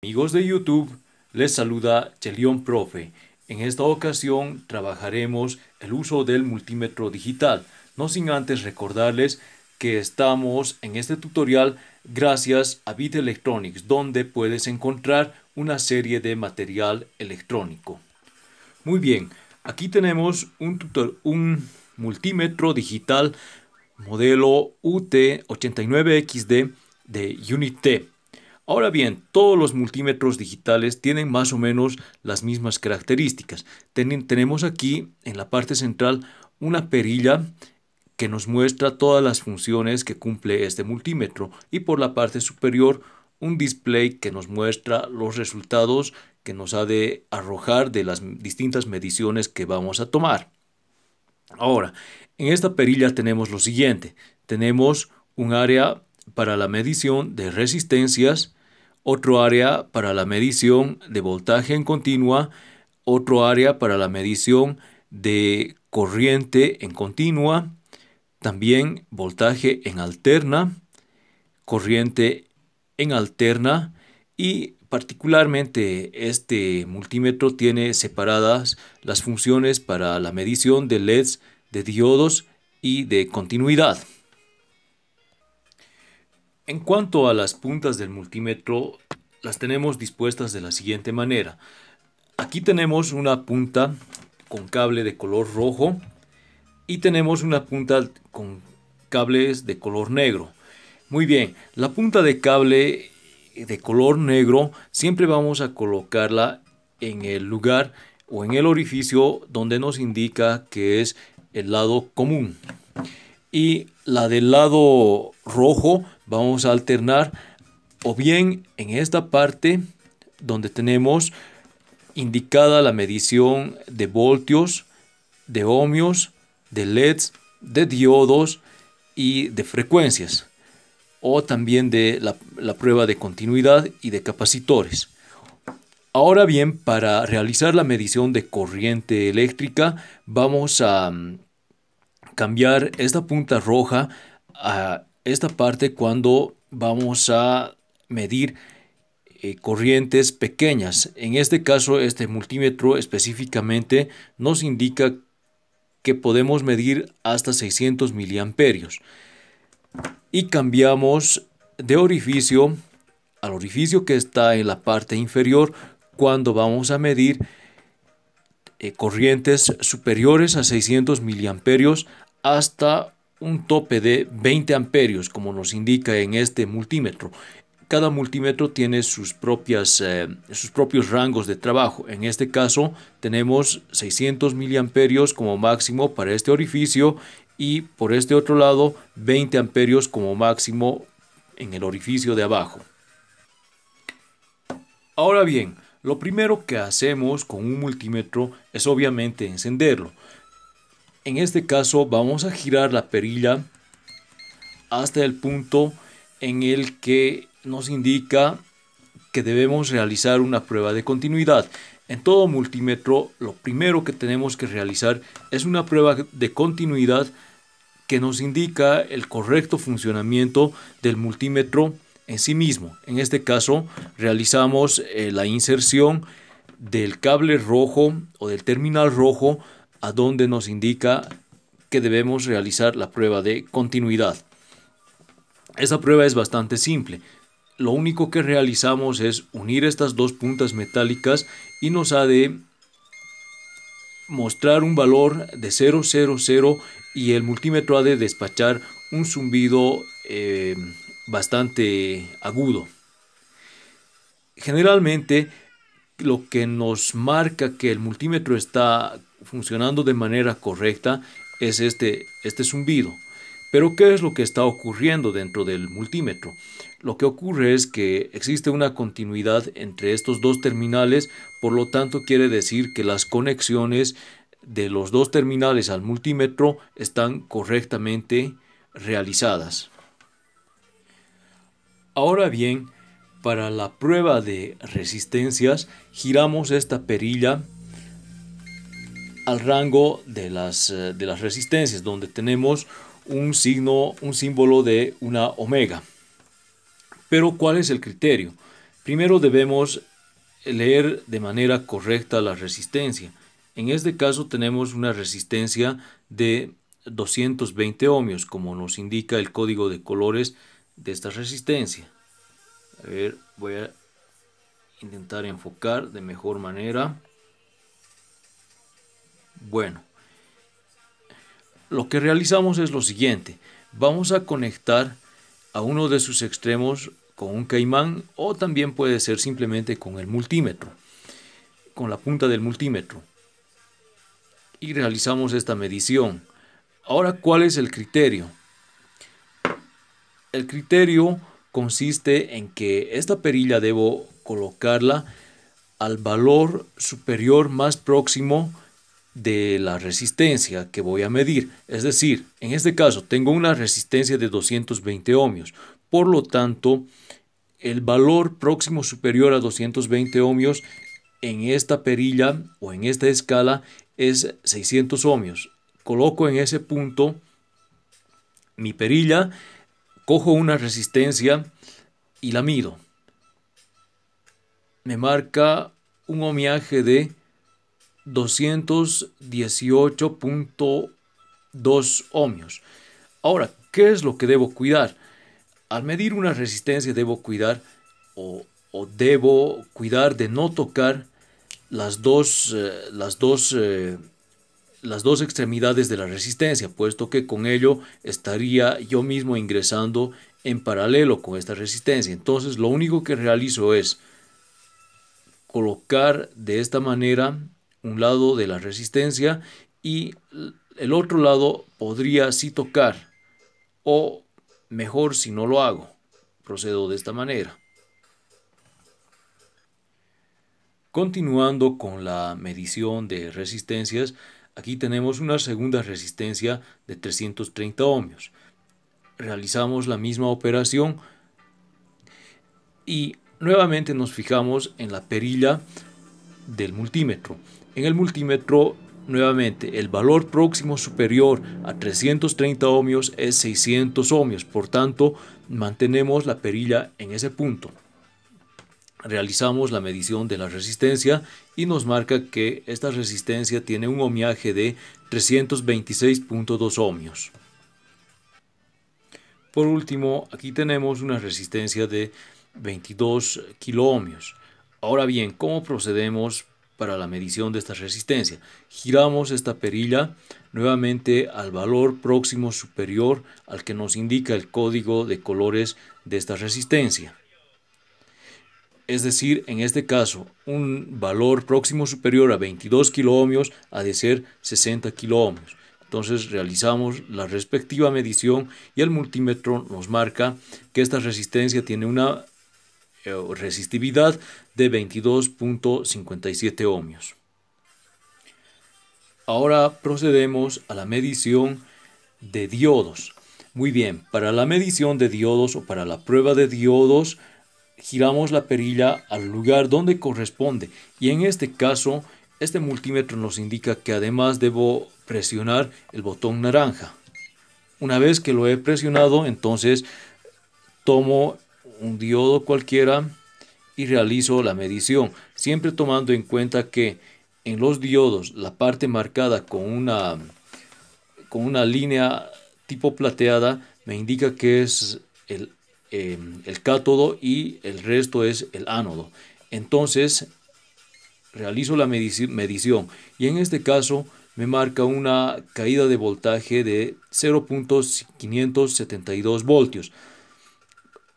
Amigos de YouTube, les saluda Chelión Profe. En esta ocasión trabajaremos el uso del multímetro digital, no sin antes recordarles que estamos en este tutorial gracias a Bit Electronics, donde puedes encontrar una serie de material electrónico. Muy bien, aquí tenemos un multímetro digital modelo UT89XD de Unit-T. Ahora bien, todos los multímetros digitales tienen más o menos las mismas características. Tenemos aquí en la parte central una perilla que nos muestra todas las funciones que cumple este multímetro y por la parte superior un display que nos muestra los resultados que nos ha de arrojar de las distintas mediciones que vamos a tomar. Ahora, en esta perilla tenemos lo siguiente. Tenemos un área para la medición de resistencias, otro área para la medición de voltaje en continua, otro área para la medición de corriente en continua, también voltaje en alterna, corriente en alterna y particularmente este multímetro tiene separadas las funciones para la medición de LEDs, de diodos y de continuidad. En cuanto a las puntas del multímetro, las tenemos dispuestas de la siguiente manera. Aquí tenemos una punta con cable de color rojo y tenemos una punta con cables de color negro. Muy bien, la punta de cable de color negro siempre vamos a colocarla en el lugar o en el orificio donde nos indica que es el lado común. Y la del lado rojo vamos a alternar o bien en esta parte donde tenemos indicada la medición de voltios, de ohmios, de LEDs, de diodos y de frecuencias, o también de la prueba de continuidad y de capacitores. Ahora bien, para realizar la medición de corriente eléctrica vamos a cambiar esta punta roja a esta parte cuando vamos a medir corrientes pequeñas. En este caso, este multímetro específicamente nos indica que podemos medir hasta 600 miliamperios. Y cambiamos de orificio al orificio que está en la parte inferior cuando vamos a medir corrientes superiores a 600 miliamperios hasta un tope de 20 amperios, como nos indica en este multímetro. Cada multímetro tiene sus propios rangos de trabajo. En este caso tenemos 600 miliamperios como máximo para este orificio y por este otro lado 20 amperios como máximo en el orificio de abajo. Ahora bien, lo primero que hacemos con un multímetro es obviamente encenderlo. En este caso vamos a girar la perilla hasta el punto en el que nos indica que debemos realizar una prueba de continuidad. En todo multímetro lo primero que tenemos que realizar es una prueba de continuidad que nos indica el correcto funcionamiento del multímetro en sí mismo. En este caso realizamos la inserción del cable rojo o del terminal rojo a donde nos indica que debemos realizar la prueba de continuidad. Esta prueba es bastante simple. Lo único que realizamos es unir estas dos puntas metálicas y nos ha de mostrar un valor de 000 y el multímetro ha de despachar un zumbido bastante agudo. Generalmente lo que nos marca que el multímetro está funcionando de manera correcta es este zumbido. Pero ¿qué es lo que está ocurriendo dentro del multímetro? Lo que ocurre es que existe una continuidad entre estos dos terminales, por lo tanto quiere decir que las conexiones de los dos terminales al multímetro están correctamente realizadas. Ahora bien, para la prueba de resistencias, giramos esta perilla al rango de las resistencias, donde tenemos un símbolo de una omega. Pero ¿cuál es el criterio? Primero debemos leer de manera correcta la resistencia. En este caso tenemos una resistencia de 220 ohmios, como nos indica el código de colores de esta resistencia. A ver, voy a intentar enfocar de mejor manera. Bueno, lo que realizamos es lo siguiente. Vamos a conectar a uno de sus extremos con un caimán, o también puede ser simplemente con el multímetro, con la punta del multímetro, y realizamos esta medición. Ahora, ¿cuál es el criterio? El criterio consiste en que esta perilla debo colocarla al valor superior más próximo de la resistencia que voy a medir. Es decir, en este caso tengo una resistencia de 220 ohmios. Por lo tanto, el valor próximo superior a 220 ohmios en esta perilla o en esta escala es 600 ohmios. Coloco en ese punto mi perilla, cojo una resistencia y la mido. Me marca un ohmiaje de 218.2 ohmios. Ahora, ¿qué es lo que debo cuidar? Al medir una resistencia debo cuidar debo cuidar de no tocar las dos extremidades de la resistencia, puesto que con ello estaría yo mismo ingresando en paralelo con esta resistencia. Entonces lo único que realizo es colocar de esta manera un lado de la resistencia y el otro lado podría sí tocar, o mejor si no lo hago, procedo de esta manera. Continuando con la medición de resistencias, aquí tenemos una segunda resistencia de 330 ohmios. Realizamos la misma operación y nuevamente nos fijamos en la perilla del multímetro. En el multímetro, nuevamente, el valor próximo superior a 330 ohmios es 600 ohmios. Por tanto, mantenemos la perilla en ese punto. Realizamos la medición de la resistencia y nos marca que esta resistencia tiene un ohmiaje de 326.2 ohmios. Por último, aquí tenemos una resistencia de 22 kiloohmios. Ahora bien, ¿cómo procedemos para la medición de esta resistencia? Giramos esta perilla nuevamente al valor próximo superior al que nos indica el código de colores de esta resistencia. Es decir, en este caso, un valor próximo superior a 22 kiloohmios ha de ser 60 kiloohmios. Entonces realizamos la respectiva medición y el multímetro nos marca que esta resistencia tiene una resistividad de 22.57 ohmios. Ahora procedemos a la medición de diodos. Muy bien, para la medición de diodos o para la prueba de diodos, giramos la perilla al lugar donde corresponde, y en este caso este multímetro nos indica que además debo presionar el botón naranja. Una vez que lo he presionado, entonces tomo un diodo cualquiera y realizo la medición, siempre tomando en cuenta que en los diodos la parte marcada con una línea tipo plateada me indica que es el cátodo y el resto es el ánodo. Entonces realizo la medición y en este caso me marca una caída de voltaje de 0.572 voltios.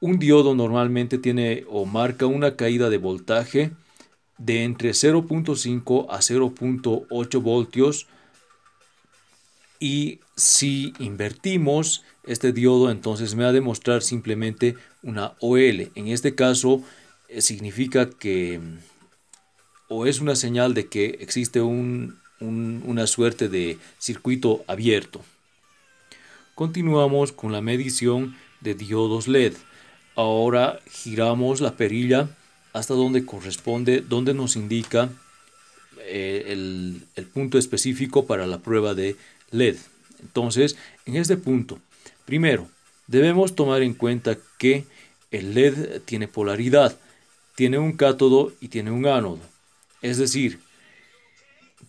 Un diodo normalmente tiene o marca una caída de voltaje de entre 0.5 a 0.8 voltios, y si invertimos este diodo, entonces me va a demostrar simplemente una OL. En este caso significa que, o es una señal de que existe una suerte de circuito abierto. Continuamos con la medición de diodos LED. Ahora giramos la perilla hasta donde corresponde, donde nos indica el punto específico para la prueba de LED. Entonces, en este punto, primero, debemos tomar en cuenta que el LED tiene polaridad. tiene un cátodo y tiene un ánodo. Es decir,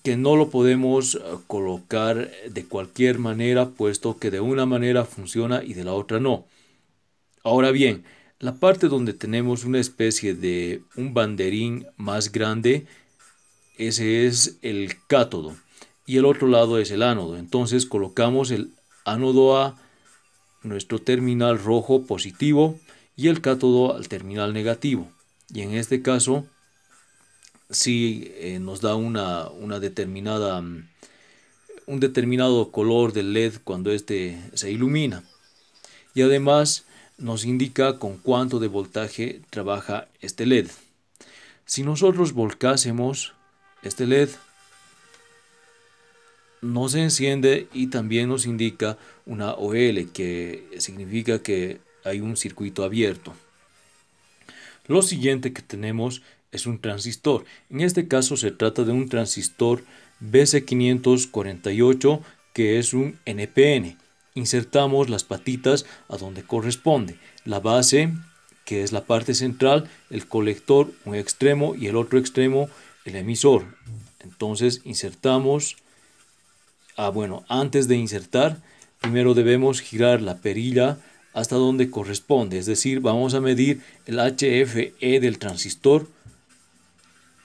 que no lo podemos colocar de cualquier manera, puesto que de una manera funciona y de la otra no. Ahora bien, la parte donde tenemos una especie de un banderín más grande, ese es el cátodo y el otro lado es el ánodo. Entonces colocamos el ánodo a nuestro terminal rojo positivo y el cátodo al terminal negativo. Y en este caso sí nos da un determinado color del LED cuando este se ilumina. Y además nos indica con cuánto de voltaje trabaja este LED. Si nosotros volcásemos este LED, no se enciende y también nos indica una OL, que significa que hay un circuito abierto. Lo siguiente que tenemos es un transistor. En este caso se trata de un transistor BC548, que es un NPN. Insertamos las patitas a donde corresponde. La base, que es la parte central, el colector, un extremo, y el otro extremo, el emisor. Entonces insertamos. Antes de insertar, primero debemos girar la perilla hasta donde corresponde. Es decir, vamos a medir el HFE del transistor.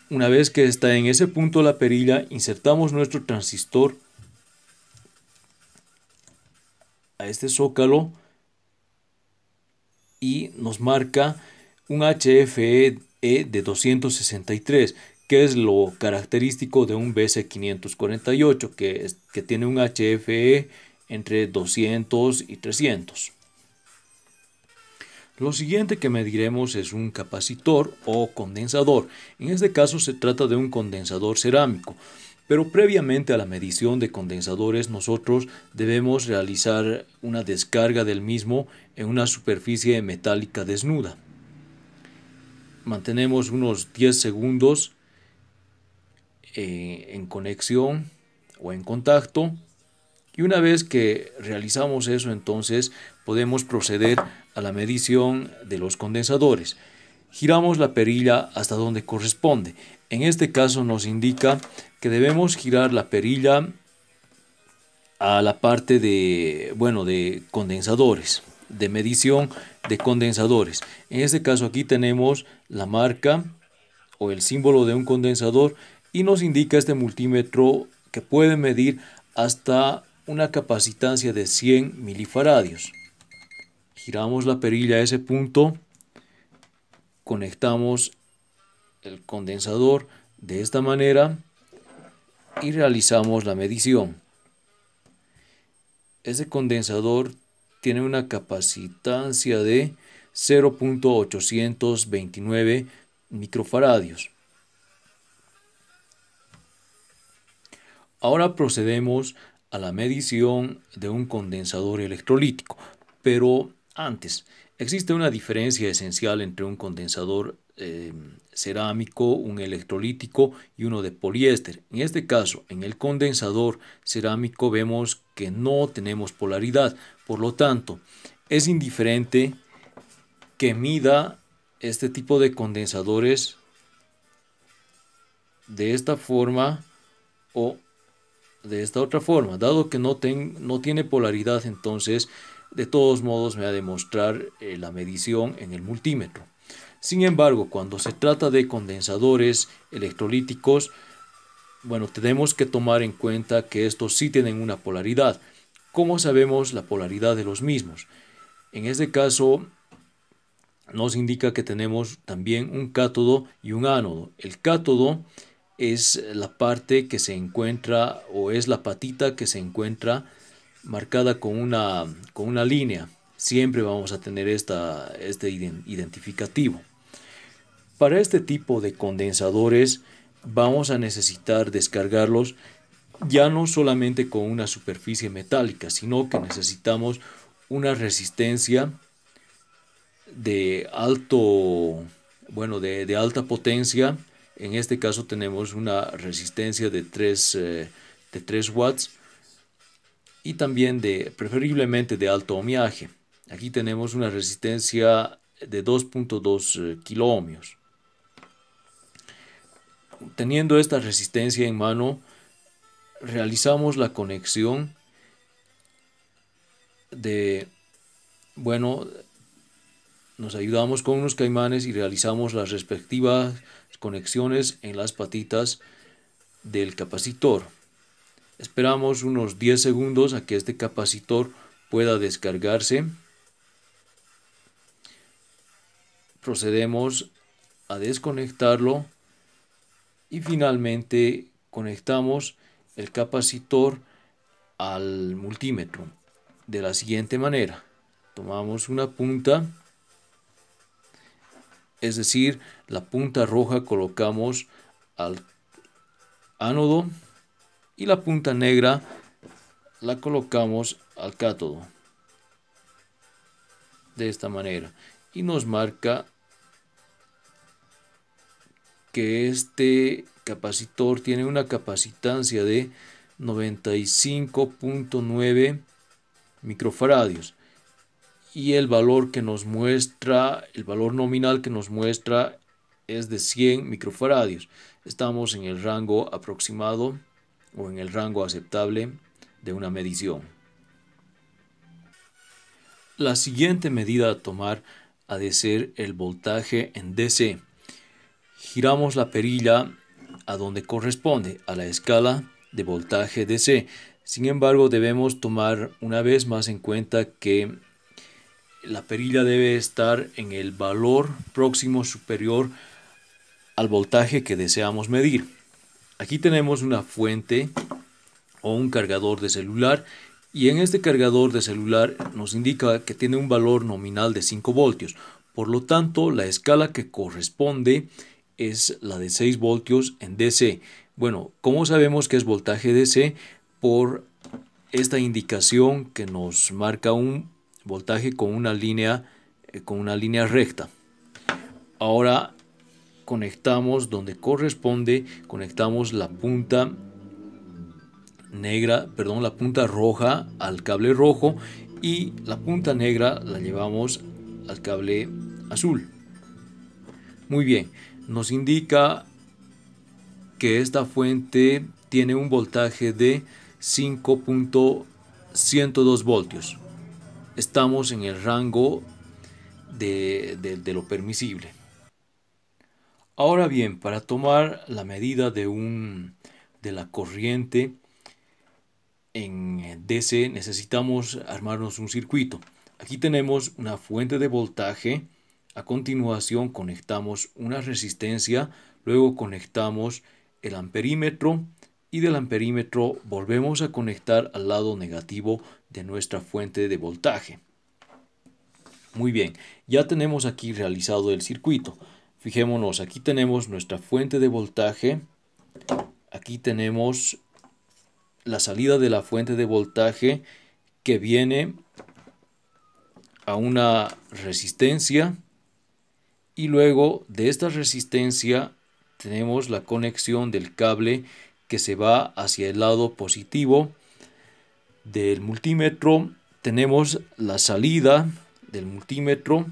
Una vez que está en ese punto la perilla, insertamos nuestro transistor a este zócalo y nos marca un HFE de 263, que es lo característico de un BC548, que tiene un HFE entre 200 y 300. Lo siguiente que mediremos es un capacitor o condensador. En este caso se trata de un condensador cerámico, pero previamente a la medición de condensadores nosotros debemos realizar una descarga del mismo en una superficie metálica desnuda. Mantenemos unos 10 segundos en conexión o en contacto, y una vez que realizamos eso, entonces podemos proceder a la medición de los condensadores. Giramos la perilla hasta donde corresponde. En este caso nos indica que debemos girar la perilla a la parte de condensadores, de medición de condensadores. En este caso aquí tenemos la marca o el símbolo de un condensador y nos indica este multímetro que puede medir hasta una capacitancia de 100 milifaradios. Giramos la perilla a ese punto, conectamos el condensador de esta manera y realizamos la medición. Este condensador tiene una capacitancia de 0.829 microfaradios. Ahora procedemos a la medición de un condensador electrolítico, pero antes, existe una diferencia esencial entre un condensador cerámico, un electrolítico y uno de poliéster. En este caso, en el condensador cerámico vemos que no tenemos polaridad, por lo tanto, es indiferente que mida este tipo de condensadores de esta forma o de esta otra forma. Dado que no tiene polaridad, entonces de todos modos me va a demostrar la medición en el multímetro. Sin embargo, cuando se trata de condensadores electrolíticos, tenemos que tomar en cuenta que estos sí tienen una polaridad. ¿Cómo sabemos la polaridad de los mismos? En este caso nos indica que tenemos también un cátodo y un ánodo. El cátodo es la parte que se encuentra, o es la patita que se encuentra marcada con una línea. Siempre vamos a tener este identificativo. Para este tipo de condensadores vamos a necesitar descargarlos ya no solamente con una superficie metálica, sino que necesitamos una resistencia de alta potencia. En este caso tenemos una resistencia de 3 watts y también preferiblemente de alto ohmiaje. Aquí tenemos una resistencia de 2.2 kiloohmios. teniendo esta resistencia en mano, realizamos la conexión nos ayudamos con unos caimanes y realizamos las respectivas conexiones en las patitas del capacitor. Esperamos unos 10 segundos a que este capacitor pueda descargarse. Procedemos a desconectarlo y finalmente conectamos el capacitor al multímetro de la siguiente manera. Tomamos una punta, es decir, la punta roja colocamos al ánodo y la punta negra la colocamos al cátodo, de esta manera, y nos marca que este capacitor tiene una capacitancia de 95.9 microfaradios y el valor que nos muestra, el valor nominal que nos muestra es de 100 microfaradios. Estamos en el rango aproximado o en el rango aceptable de una medición. La siguiente medida a tomar ha de ser el voltaje en DC. Giramos la perilla a donde corresponde, a la escala de voltaje DC. Sin embargo, debemos tomar una vez más en cuenta que la perilla debe estar en el valor próximo superior al voltaje que deseamos medir. Aquí tenemos una fuente o un cargador de celular y en este cargador de celular nos indica que tiene un valor nominal de 5 voltios. Por lo tanto, la escala que corresponde es la de 6 voltios en DC. Bueno, ¿cómo sabemos que es voltaje DC? Por esta indicación que nos marca un voltaje con una línea recta. Ahora conectamos donde corresponde, conectamos la punta la punta roja al cable rojo y la punta negra la llevamos al cable azul. Muy bien, nos indica que esta fuente tiene un voltaje de 5.102 voltios. Estamos en el rango de lo permisible. Ahora bien, para tomar la medida de la corriente en DC necesitamos armarnos un circuito. Aquí tenemos una fuente de voltaje. A continuación conectamos una resistencia, luego conectamos el amperímetro y del amperímetro volvemos a conectar al lado negativo de nuestra fuente de voltaje. Muy bien, ya tenemos aquí realizado el circuito. Fijémonos, aquí tenemos nuestra fuente de voltaje, aquí tenemos la salida de la fuente de voltaje que viene a una resistencia y luego de esta resistencia tenemos la conexión del cable que se va hacia el lado positivo del multímetro. Tenemos la salida del multímetro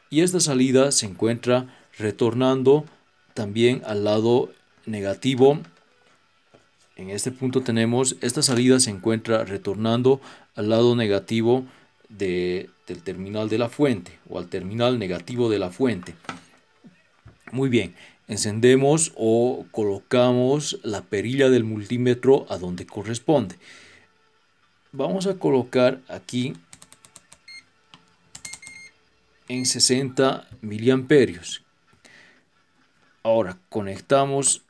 y esta salida se encuentra retornando también al lado negativo. En este punto tenemos esta salida se encuentra retornando al lado negativo del terminal de la fuente o al terminal negativo de la fuente. Muy bien, encendemos o colocamos la perilla del multímetro a donde corresponde. Vamos a colocar aquí en 60 miliamperios. Ahora conectamos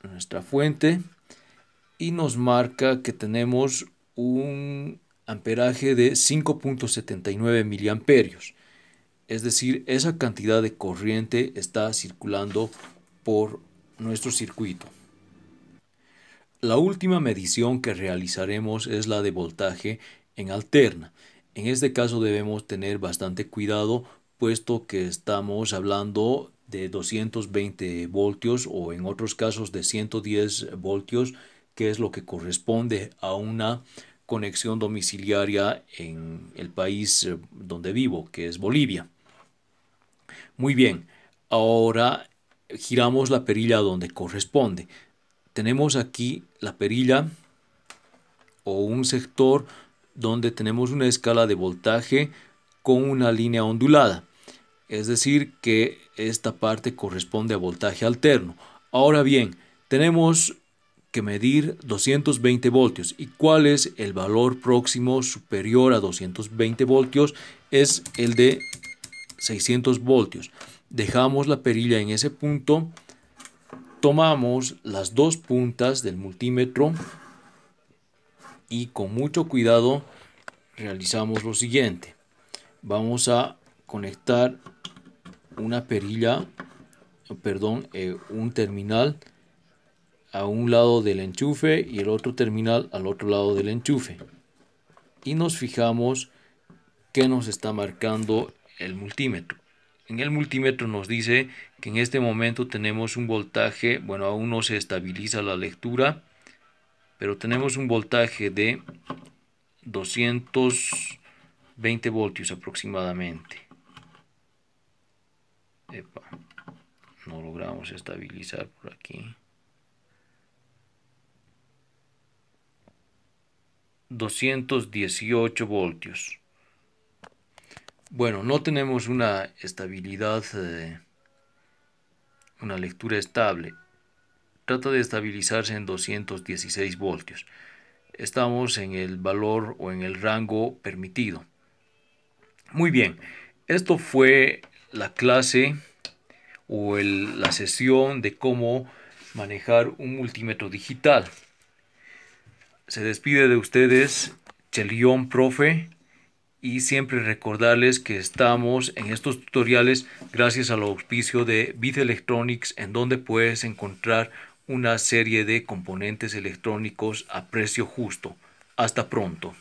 nuestra fuente y nos marca que tenemos un amperaje de 5.79 miliamperios. Es decir, esa cantidad de corriente está circulando por nuestro circuito. La última medición que realizaremos es la de voltaje en alterna. En este caso debemos tener bastante cuidado, puesto que estamos hablando de 220 voltios o en otros casos de 110 voltios, que es lo que corresponde a una conexión domiciliaria en el país donde vivo, que es Bolivia. Muy bien, ahora giramos la perilla donde corresponde. Tenemos aquí la perilla o un sector donde tenemos una escala de voltaje con una línea ondulada. Es decir, que esta parte corresponde a voltaje alterno. Ahora bien, tenemos que medir 220 voltios. ¿Y cuál es el valor próximo superior a 220 voltios? Es el de 600 voltios. Dejamos la perilla en ese punto. Tomamos las dos puntas del multímetro y con mucho cuidado realizamos lo siguiente. Vamos a conectar una perilla, un terminal a un lado del enchufe y el otro terminal al otro lado del enchufe. Y nos fijamos que nos está marcando el multímetro. En el multímetro nos dice que en este momento tenemos un voltaje, bueno, aún no se estabiliza la lectura, pero tenemos un voltaje de 220 voltios aproximadamente. Epa, no logramos estabilizar por aquí. 218 voltios. Bueno, no tenemos una estabilidad, una lectura estable. Trata de estabilizarse en 216 voltios. Estamos en el valor o en el rango permitido. Muy bien, esto fue la clase o la sesión de cómo manejar un multímetro digital. Se despide de ustedes Chelión Profe, y siempre recordarles que estamos en estos tutoriales gracias al auspicio de Bit Electronics, en donde puedes encontrar una serie de componentes electrónicos a precio justo. Hasta pronto.